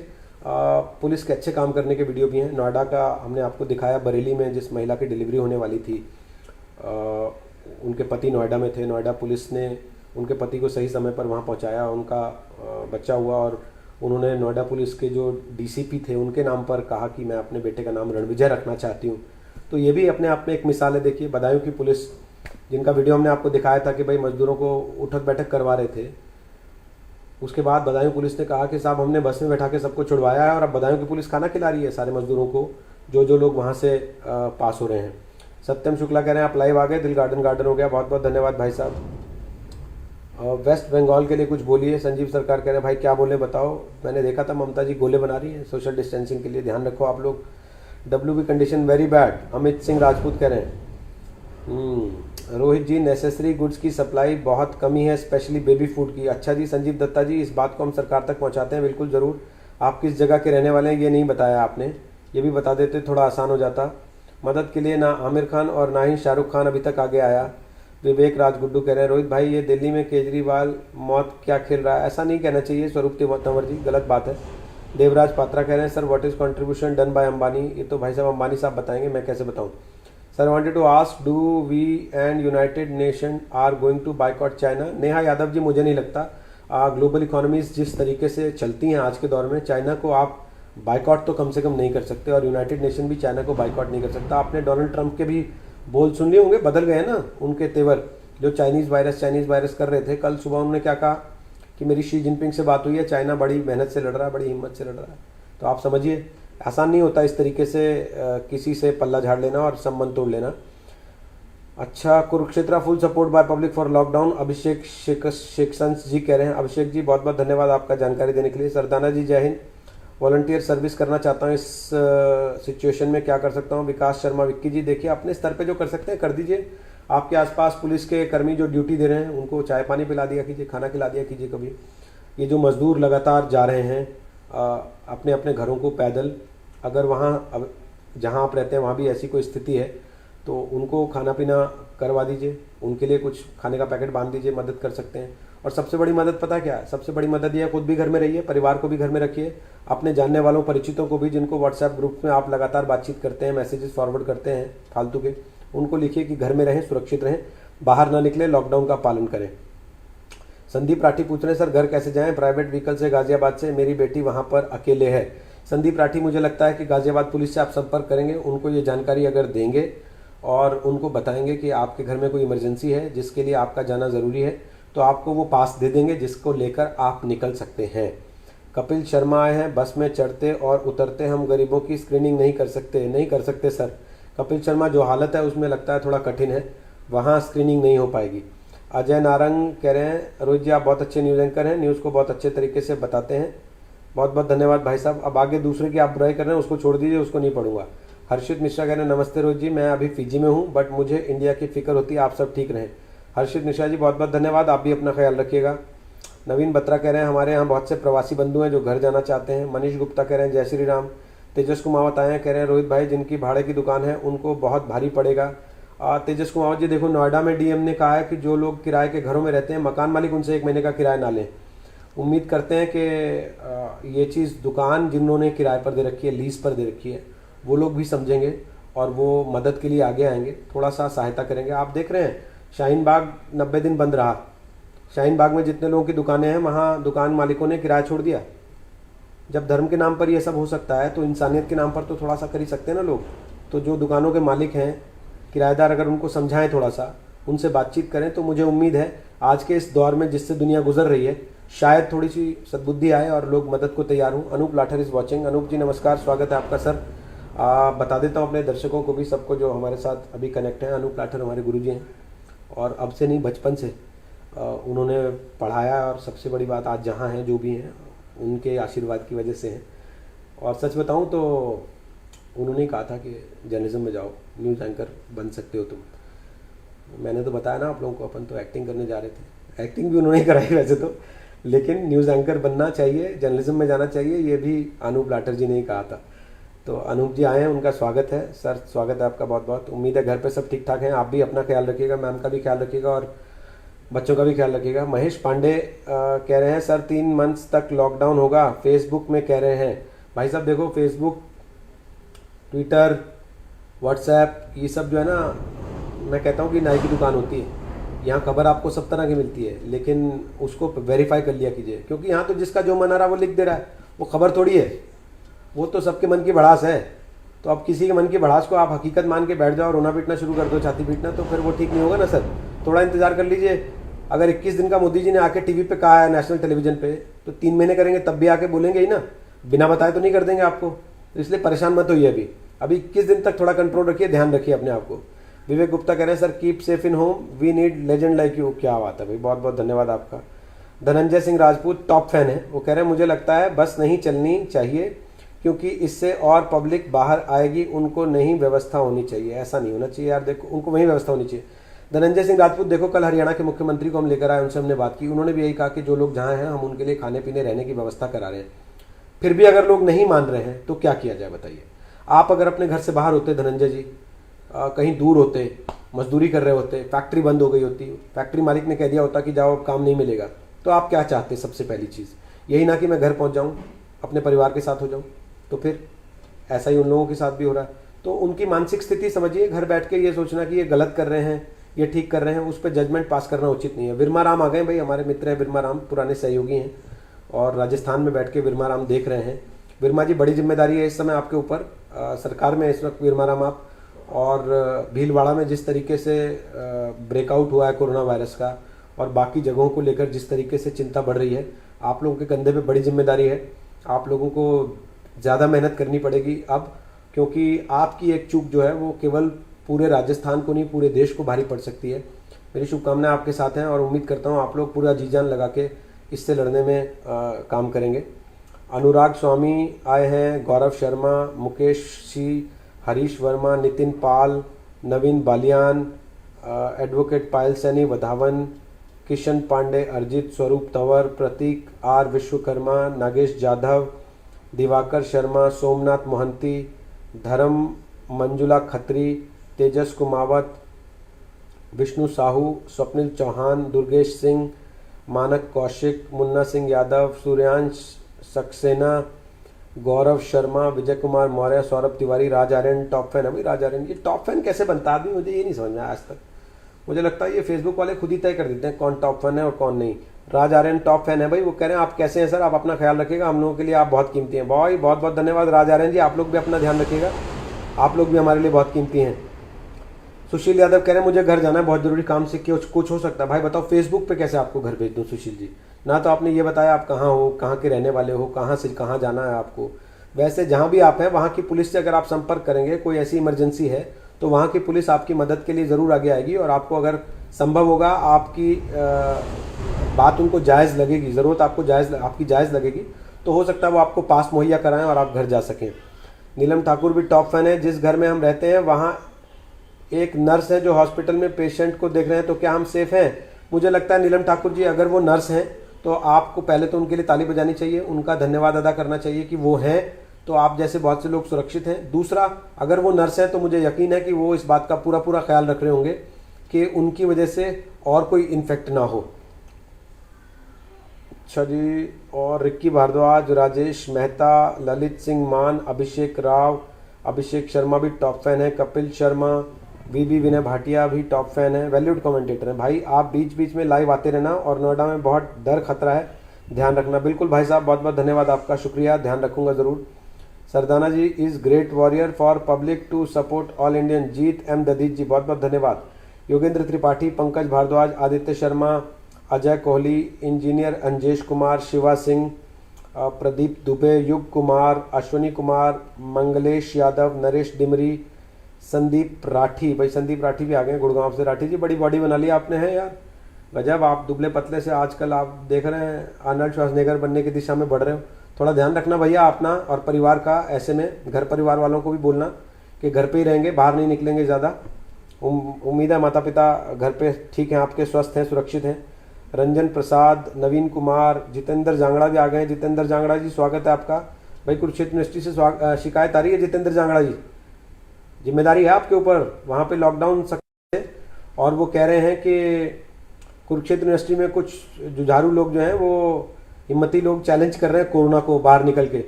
[SPEAKER 1] पुलिस के अच्छे काम करने के वीडियो भी हैं। नोएडा का हमने आपको दिखाया, बरेली में जिस महिला की डिलीवरी होने वाली थी, उनके पति नोएडा में थे, नोएडा पुलिस ने उनके पति को सही समय पर वहाँ पहुँचाया, उनका बच्चा हुआ, और उन्होंने नोएडा पुलिस के जो DCP थे उनके नाम पर कहा कि मैं अपने बेटे का नाम रणविजय रखना चाहती हूँ। तो ये भी अपने आप में एक मिसाल है। देखिए बदायूं की पुलिस, जिनका वीडियो हमने आपको दिखाया था कि भाई मजदूरों को उठक बैठक करवा रहे थे, उसके बाद बदायूं पुलिस ने कहा कि साहब हमने बस में बैठा के सबको छुड़वाया है, और अब बदायूं की पुलिस खाना खिला रही है सारे मजदूरों को जो लोग वहाँ से पास हो रहे हैं। सत्यम शुक्ला कह रहे हैं आप लाइव आ गए, दिल गार्डन हो गया, बहुत बहुत धन्यवाद भाई साहब। वेस्ट बंगाल के लिए कुछ बोलिए। संजीव सरकार कह रहे हैं भाई क्या बोले बताओ, मैंने देखा था ममता जी गोले बना रही हैं सोशल डिस्टेंसिंग के लिए, ध्यान रखो आप लोग। WB condition very bad, Amit Singh Rajput कह रहे हैं। रोहित जी नेसेसरी गुड्स की सप्लाई बहुत कमी है, स्पेशली बेबी फूड की। अच्छा जी संजीव दत्ता जी, इस बात को हम सरकार तक पहुंचाते हैं, बिल्कुल ज़रूर। आप किस जगह के रहने वाले हैं ये नहीं बताया आपने, ये भी बता देते थोड़ा आसान हो जाता। मदद के लिए ना आमिर खान और ना ही शाहरुख खान अभी तक आगे आया। विवेक राज गुड्डू कह रहे हैं रोहित भाई ये दिल्ली में केजरीवाल मौत क्या खेल रहा है, ऐसा नहीं कहना चाहिए स्वरूप तंवर जी, गलत बात है। देवराज पात्रा कह रहे हैं sir what is contribution done by Ambani. ये तो भाई साहब अंबानी साहब बताएंगे, मैं कैसे बताऊं। Sir wanted to ask do we and United Nation are going to boycott China. Neha Yadav ji मुझे नहीं लगता, ग्लोबल इकोनॉमीज जिस तरीके से चलती हैं आज के दौर में, चाइना को आप बाइकआउट तो कम से कम नहीं कर सकते, और यूनाइटेड नेशन भी चाइना को बाइकआउट नहीं कर सकता। आपने डोनाल्ड ट्रंप के भी बोल सुन लिए होंगे, बदल गए ना उनके तेवर, जो चाइनीज़ वायरस कर रहे थे। कल सुबह उन्होंने क्या कहा कि मेरी शी जिनपिंग से बात हुई है, चाइना बड़ी मेहनत से लड़ रहा है, बड़ी हिम्मत से लड़ रहा है। तो आप समझिए आसान नहीं होता इस तरीके से किसी से पल्ला झाड़ लेना और संबंध तोड़ लेना। अच्छा, Kurukshetra full support by public for lockdown, Abhishek Shekhsans ji कह रहे हैं। अभिषेक जी बहुत बहुत धन्यवाद आपका जानकारी देने के लिए। सरदाना जी जय हिंद। वॉलंटियर सर्विस करना चाहता हूँ, इस सिचुएशन में क्या कर सकता हूँ। विकास शर्मा विक्की जी, देखिए अपने स्तर पे जो कर सकते हैं कर दीजिए। आपके आसपास पुलिस के कर्मी जो ड्यूटी दे रहे हैं उनको चाय पानी पिला दिया कीजिए, खाना खिला दिया कीजिए कभी। ये जो मजदूर लगातार जा रहे हैं अपने अपने घरों को पैदल, अगर वहाँ अब जहाँ आप रहते हैं वहाँ भी ऐसी कोई स्थिति है तो उनको खाना पीना करवा दीजिए, उनके लिए कुछ खाने का पैकेट बांध दीजिए, मदद कर सकते हैं। और सबसे बड़ी मदद पता क्या है, सबसे बड़ी मदद ये है, खुद भी घर में रहिए, परिवार को भी घर में रखिए, अपने जानने वालों परिचितों को भी, जिनको व्हाट्सएप ग्रुप में आप लगातार बातचीत करते हैं, मैसेजेस फॉरवर्ड करते हैं फालतू के, उनको लिखिए कि घर में रहें, सुरक्षित रहें, बाहर ना निकले, लॉकडाउन का पालन करें। संदीप राठी पूछ रहे हैं सर घर कैसे जाएं, प्राइवेट व्हीकल से गाजियाबाद से, मेरी बेटी वहां पर अकेले है। संदीप राठी, मुझे लगता है कि गाजियाबाद पुलिस से आप संपर्क करेंगे, उनको ये जानकारी अगर देंगे और उनको बताएंगे कि आपके घर में कोई इमरजेंसी है जिसके लिए आपका जाना ज़रूरी है, तो आपको वो पास दे देंगे जिसको लेकर आप निकल सकते हैं। कपिल शर्मा आए हैं, बस में चढ़ते और उतरते हम गरीबों की स्क्रीनिंग नहीं कर सकते। नहीं कर सकते सर कपिल शर्मा, जो हालत है उसमें लगता है थोड़ा कठिन है, वहाँ स्क्रीनिंग नहीं हो पाएगी। अजय नारंग कह रहे हैं रोहित जी आप बहुत अच्छे न्यूज़ एंकर हैं, न्यूज़ को बहुत अच्छे तरीके से बताते हैं, बहुत बहुत धन्यवाद भाई साहब। अब आगे दूसरे की आप बुराई कर रहे हैं उसको छोड़ दीजिए, उसको नहीं पढ़ूंगा। हर्षित मिश्रा कह रहे हैं नमस्ते रोहित जी, मैं अभी फिजी में हूँ बट मुझे इंडिया की फिक्र होती है, आप सब ठीक रहें। हर्षित मिश्रा जी बहुत बहुत धन्यवाद, आप भी अपना ख्याल रखिएगा। नवीन बत्रा कह रहे हैं हमारे यहाँ बहुत से प्रवासी बंधु हैं जो घर जाना चाहते हैं। मनीष गुप्ता कह रहे हैं जय श्री राम। तेजस कुमावत आए हैं, कह रहे हैं रोहित भाई जिनकी भाड़े की दुकान है उनको बहुत भारी पड़ेगा। तेजस कुमावत जी देखो, नोएडा में डीएम ने कहा है कि जो लोग किराए के घरों में रहते हैं, मकान मालिक उनसे 1 महीने का किराया ना लें। उम्मीद करते हैं कि ये चीज़ दुकान जिन्होंने किराए पर दे रखी है, लीज पर दे रखी है, वो लोग भी समझेंगे और वो मदद के लिए आगे आएंगे, थोड़ा सा सहायता करेंगे। आप देख रहे हैं शाहीन बाग 90 दिन बंद रहा, शाहीन बाग में जितने लोगों की दुकानें हैं वहाँ दुकान मालिकों ने किराया छोड़ दिया। जब धर्म के नाम पर ये सब हो सकता है तो इंसानियत के नाम पर तो थोड़ा सा कर ही सकते हैं ना लोग। तो जो दुकानों के मालिक हैं, किराएदार, अगर उनको समझाएं, थोड़ा सा उनसे बातचीत करें, तो मुझे उम्मीद है आज के इस दौर में जिससे दुनिया गुजर रही है शायद थोड़ी सी सद्बुद्धि आए और लोग मदद को तैयार हों। Anoop Lather is watching. अनूप जी नमस्कार, स्वागत है आपका सर। बता देता हूँ अपने दर्शकों को भी, सबको जो हमारे साथ अभी कनेक्ट हैं, अनूप लाठर हमारे गुरुजी हैं और अब से नहीं बचपन से उन्होंने पढ़ाया, और सबसे बड़ी बात आज जहाँ हैं जो भी हैं उनके आशीर्वाद की वजह से हैं। और सच बताऊँ तो उन्होंने ही कहा था कि जर्नलिज्म में जाओ, न्यूज़ एंकर बन सकते हो तुम। मैंने तो बताया ना आप लोगों को, अपन तो एक्टिंग करने जा रहे थे, एक्टिंग भी उन्होंने कराई वैसे तो, लेकिन न्यूज़ एंकर बनना चाहिए, जर्नलिज्म में जाना चाहिए, ये भी अनूप लाठर जी ने ही कहा था। तो अनूप जी आए हैं, उनका स्वागत है सर, स्वागत है आपका बहुत बहुत। उम्मीद है घर पे सब ठीक ठाक हैं, आप भी अपना ख्याल रखिएगा, मैम का भी ख्याल रखिएगा और बच्चों का भी ख्याल रखिएगा। महेश पांडे कह रहे हैं सर 3 मंथ्स तक लॉकडाउन होगा, फेसबुक में कह रहे हैं। भाई साहब देखो, फेसबुक, ट्विटर, व्हाट्सएप, ये सब जो है ना, मैं कहता हूँ कि नाई की दुकान होती है। यहाँ खबर आपको सब तरह की मिलती है, लेकिन उसको वेरीफाई कर लिया कीजिए, क्योंकि यहाँ तो जिसका जो मन आ रहा है वो लिख दे रहा है, वो खबर थोड़ी है, वो तो सबके मन की भड़ास है। तो अब किसी के मन की भड़ास को आप हकीकत मान के बैठ जाओ, रोना पीटना शुरू कर दो, छाती पीटना, तो फिर वो ठीक नहीं होगा ना सर। थोड़ा इंतजार कर लीजिए। अगर 21 दिन का मोदी जी ने आके टीवी पे कहा है, नेशनल टेलीविजन पे, तो 3 महीने करेंगे तब भी आके बोलेंगे ही ना, बिना बताए तो नहीं कर देंगे आपको। तो इसलिए परेशान मत होइए, अभी 21 दिन तक थोड़ा कंट्रोल रखिए, ध्यान रखिए अपने आप को। विवेक गुप्ता कह रहे हैं sir keep safe in home, we need legend like you. क्या बात है भाई, बहुत बहुत धन्यवाद आपका। धनंजय सिंह राजपूत टॉप फैन है, वो कह रहे हैं मुझे लगता है बस नहीं चलनी चाहिए क्योंकि इससे और पब्लिक बाहर आएगी, उनको नहीं व्यवस्था होनी चाहिए। ऐसा नहीं होना चाहिए यार, देखो उनको वही व्यवस्था होनी चाहिए। धनंजय सिंह राजपूत देखो, कल हरियाणा के मुख्यमंत्री को हम लेकर आए, उनसे हमने बात की, उन्होंने भी यही कहा कि जो लोग जहाँ हैं हम उनके लिए खाने पीने रहने की व्यवस्था करा रहे हैं। फिर भी अगर लोग नहीं मान रहे हैं तो क्या किया जाए बताइए। आप अगर अपने घर से बाहर होते धनंजय जी, कहीं दूर होते, मजदूरी कर रहे होते, फैक्ट्री बंद हो गई होती, फैक्ट्री मालिक ने कह दिया होता कि जाओ अब काम नहीं मिलेगा, तो आप क्या चाहते? सबसे पहली चीज़ यही ना कि मैं घर पहुंच जाऊं, अपने परिवार के साथ हो जाऊँ। तो फिर ऐसा ही उन लोगों के साथ भी हो रहा है। तो उनकी मानसिक स्थिति समझिए, घर बैठ के ये सोचना कि ये गलत कर रहे हैं, ये ठीक कर रहे हैं, उस पर जजमेंट पास करना उचित नहीं है। विरमा राम आ गए भाई, हमारे मित्र हैं विरमा राम, पुराने सहयोगी हैं और राजस्थान में बैठ के विरमा राम देख रहे हैं। विरमा जी, बड़ी जिम्मेदारी है इस समय आपके ऊपर, सरकार में इस वक्त विरमा राम आप, और भीलवाड़ा में जिस तरीके से ब्रेकआउट हुआ है कोरोना वायरस का और बाकी जगहों को लेकर जिस तरीके से चिंता बढ़ रही है, आप लोगों के कंधे पे बड़ी जिम्मेदारी है। आप लोगों को ज़्यादा मेहनत करनी पड़ेगी अब, क्योंकि आपकी एक चूक जो है वो केवल पूरे राजस्थान को नहीं, पूरे देश को भारी पड़ सकती है। मेरी शुभकामनाएं आपके साथ हैं और उम्मीद करता हूं आप लोग पूरा जी जान लगा के इससे लड़ने में काम करेंगे। अनुराग स्वामी आए हैं, गौरव शर्मा, मुकेश सी, हरीश वर्मा, नितिन पाल, नवीन बालियान, एडवोकेट पायल सैनी वधावन, किशन पांडे, अर्जित, स्वरूप तंवर, प्रतीक आर विश्वकर्मा, नागेश जाधव, दिवाकर शर्मा, सोमनाथ मोहंती, धर्म, मंजुला खत्री, तेजस कुमावत, विष्णु साहू, स्वप्निल चौहान, दुर्गेश सिंह, मानक कौशिक, मुन्ना सिंह यादव, सूर्यांश सक्सेना, गौरव शर्मा, विजय कुमार मौर्य, सौरभ तिवारी, राज आर्यन टॉप फैन है भाई। राज आर्यन, ये टॉप फैन कैसे बनता है आदमी, मुझे ये नहीं समझ में आया आज तक। मुझे लगता है ये फेसबुक वाले खुद ही तय कर देते हैं कौन टॉप फैन है और कौन नहीं। राज आर्यन टॉप फैन है भाई, वो कह रहे हैं आप कैसे हैं सर, आप अपना ख्याल रखिएगा, हम लोगों के लिए आप बहुत कीमती हैं। भाई बहुत बहुत धन्यवाद राज आर्यन जी, आप लोग भी अपना ध्यान रखिएगा, आप लोग भी हमारे लिए बहुत कीमती हैं। सुशील यादव कह रहे हैं मुझे घर जाना है, बहुत जरूरी काम से कुछ हो सकता है। भाई बताओ फेसबुक पे कैसे आपको घर भेज दूं सुशील जी, ना तो आपने ये बताया आप कहाँ हो, कहाँ के रहने वाले हो, कहाँ से कहाँ जाना है आपको। वैसे जहाँ भी आप हैं वहाँ की पुलिस से अगर आप संपर्क करेंगे, कोई ऐसी इमरजेंसी है तो वहाँ की पुलिस आपकी मदद के लिए ज़रूर आगे आएगी और आपको अगर संभव होगा आपकी बात उनको जायज़ लगेगी, ज़रूरत आपको आपकी जायज़ लगेगी तो हो सकता है वो आपको पास मुहैया कराएं और आप घर जा सकें। नीलम ठाकुर भी टॉप फैन है, जिस घर में हम रहते हैं वहाँ एक नर्स है जो हॉस्पिटल में पेशेंट को देख रहे हैं, तो क्या हम सेफ हैं? मुझे लगता है नीलम ठाकुर जी, अगर वो नर्स हैं तो आपको पहले तो उनके लिए ताली बजानी चाहिए, उनका धन्यवाद अदा करना चाहिए कि वो हैं, तो आप जैसे बहुत से लोग सुरक्षित हैं। दूसरा, अगर वो नर्स हैं तो मुझे यकीन है कि वो इस बात का पूरा पूरा ख्याल रख रहे होंगे कि उनकी वजह से और कोई इन्फेक्ट ना हो। अच्छा जी, और रिक्की भारद्वाज, राजेश मेहता, ललित सिंह मान, अभिषेक राव, अभिषेक शर्मा भी टॉप फैन है, कपिल शर्मा, वीबी विनय भाटिया भी टॉप फैन है, वैल्यूड कमेंटेटर हैं। भाई आप बीच बीच में लाइव आते रहना, और नोएडा में बहुत डर खतरा है, ध्यान रखना। बिल्कुल भाई साहब, बहुत बहुत धन्यवाद आपका, शुक्रिया, ध्यान रखूंगा ज़रूर। Sardana ji is great warrior for public to support all Indian, Jeet M Dadit ji बहुत बहुत धन्यवाद। योगेंद्र त्रिपाठी, पंकज भारद्वाज, आदित्य शर्मा, अजय कोहली, इंजीनियर अंजेश कुमार, शिवा सिंह, प्रदीप दुबे, युग कुमार, अश्वनी कुमार, मंगलेश यादव, नरेश डिमरी, संदीप राठी, भाई संदीप राठी भी आ गए गुड़गांव से। राठी जी बड़ी बॉडी बना ली आपने, है यार, गजब। आप दुबले पतले से आजकल आप देख रहे हैं आर्नल्ड श्वार्ज़नेगर बनने की दिशा में बढ़ रहे हो। थोड़ा ध्यान रखना भैया अपना और परिवार का, ऐसे में घर परिवार वालों को भी बोलना कि घर पे ही रहेंगे, बाहर नहीं निकलेंगे ज़्यादा। उम्मीद है माता पिता घर पे ठीक हैं, आपके स्वस्थ हैं, सुरक्षित हैं। रंजन प्रसाद, नवीन कुमार, जितेंद्र जांगड़ा भी आ गए। जितेंद्र जांगड़ा जी स्वागत है आपका। भाई कुरुक्षेत्र यूनिवर्सिटी से शिकायत आ रही है जितेंद्र जांगड़ा जी, जिम्मेदारी है आपके ऊपर, वहाँ पे लॉकडाउन सख्त है और वो कह रहे हैं कि कुरुक्षेत्र यूनिवर्सिटी में कुछ जुझारू लोग जो हैं वो हिम्मती लोग चैलेंज कर रहे हैं कोरोना को बाहर निकल के।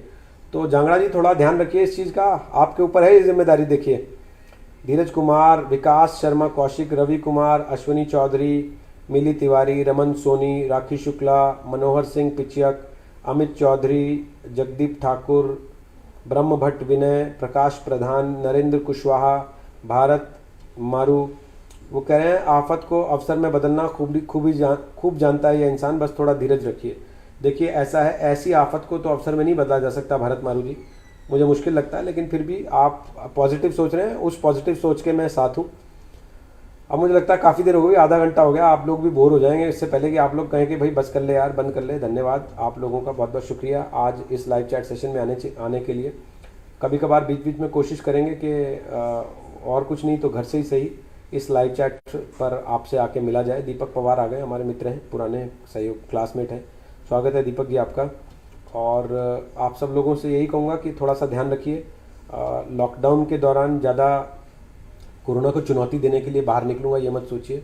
[SPEAKER 1] तो जांगड़ा जी थोड़ा ध्यान रखिए इस चीज़ का, आपके ऊपर है ये जिम्मेदारी। देखिए धीरज कुमार, विकास शर्मा कौशिक, रवि कुमार, अश्विनी चौधरी, मिली तिवारी, रमन सोनी, राखी शुक्ला, मनोहर सिंह पिचियक, अमित चौधरी, जगदीप ठाकुर, ब्रह्म भट्ट विनय, प्रकाश प्रधान, नरेंद्र कुशवाहा, भारत मारू, वो कह रहे हैं आफत को अवसर में बदलना खूब जानता है ये इंसान, बस थोड़ा धीरज रखिए। देखिए ऐसा है, ऐसी आफत को तो अवसर में नहीं बदला जा सकता भारत मारू जी, मुझे मुश्किल लगता है, लेकिन फिर भी आप पॉजिटिव सोच रहे हैं, उस पॉजिटिव सोच के मैं साथ हूँ। अब मुझे लगता है काफ़ी देर हो गई, आधा घंटा हो गया, आप लोग भी बोर हो जाएंगे, इससे पहले कि आप लोग कहें कि भाई बस कर ले यार, बंद कर ले। धन्यवाद आप लोगों का, बहुत बहुत शुक्रिया आज इस लाइव चैट सेशन में आने के लिए। कभी कभार बीच बीच में कोशिश करेंगे कि और कुछ नहीं तो घर से ही सही इस लाइव चैट पर आपसे आके मिला जाए। दीपक पवार आ गए, हमारे मित्र हैं, पुराने सहयोग क्लासमेट हैं, स्वागत है दीपक जी आपका। और आप सब लोगों से यही कहूँगा कि थोड़ा सा ध्यान रखिए, लॉकडाउन के दौरान ज़्यादा कोरोना को चुनौती देने के लिए बाहर निकलूँगा ये मत सोचिए,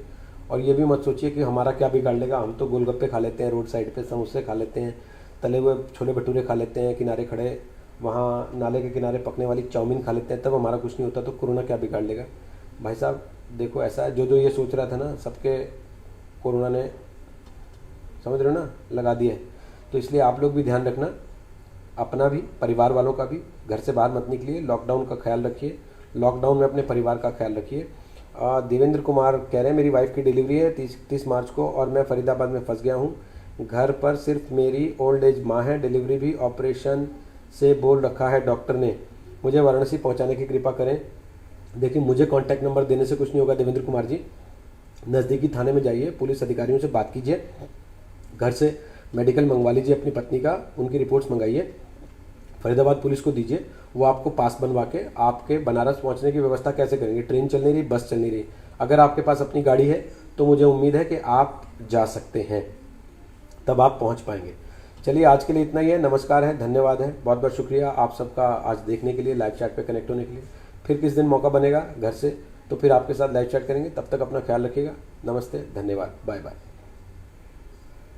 [SPEAKER 1] और ये भी मत सोचिए कि हमारा क्या बिगाड़ लेगा, हम तो गोलगप्पे खा लेते हैं रोड साइड पे, समोसे खा लेते हैं, तले हुए छोले भटूरे खा लेते हैं किनारे खड़े, वहाँ नाले के किनारे पकने वाली चाउमीन खा लेते हैं, तब हमारा कुछ नहीं होता, तो कोरोना क्या बिगाड़ लेगा। भाई साहब देखो ऐसा है, जो जो ये सोच रहा था ना, सबके कोरोना ने, समझ रहे हो ना, लगा दिया है। तो इसलिए आप लोग भी ध्यान रखना, अपना भी, परिवार वालों का भी। घर से बाहर मत निकलिए, लॉकडाउन का ख्याल रखिए, लॉकडाउन में अपने परिवार का ख्याल रखिए। देवेंद्र कुमार कह रहे हैं मेरी वाइफ की डिलीवरी है 30 मार्च को और मैं फरीदाबाद में फंस गया हूँ। घर पर सिर्फ मेरी ओल्ड एज माँ है, डिलीवरी भी ऑपरेशन से बोल रखा है डॉक्टर ने, मुझे वाराणसी पहुँचाने की कृपा करें। देखिए मुझे कॉन्टैक्ट नंबर देने से कुछ नहीं होगा देवेंद्र कुमार जी, नज़दीकी थाने में जाइए, पुलिस अधिकारियों से बात कीजिए, घर से मेडिकल मंगवा लीजिए अपनी पत्नी का, उनकी रिपोर्ट्स मंगाइए, फरीदाबाद पुलिस को दीजिए, वो आपको पास बनवा के आपके बनारस पहुंचने की व्यवस्था कैसे करेंगे। ट्रेन चल नहीं रही, बस चल नहीं रही, अगर आपके पास अपनी गाड़ी है तो मुझे उम्मीद है कि आप जा सकते हैं, तब आप पहुंच पाएंगे। चलिए आज के लिए इतना ही है, नमस्कार है, धन्यवाद है, बहुत बहुत शुक्रिया आप सबका आज देखने के लिए, लाइव चैट पे कनेक्ट होने के लिए। फिर किस दिन मौका बनेगा घर से तो फिर आपके साथ लाइव चैट करेंगे, तब तक अपना ख्याल रखिएगा। नमस्ते, धन्यवाद, बाय बाय।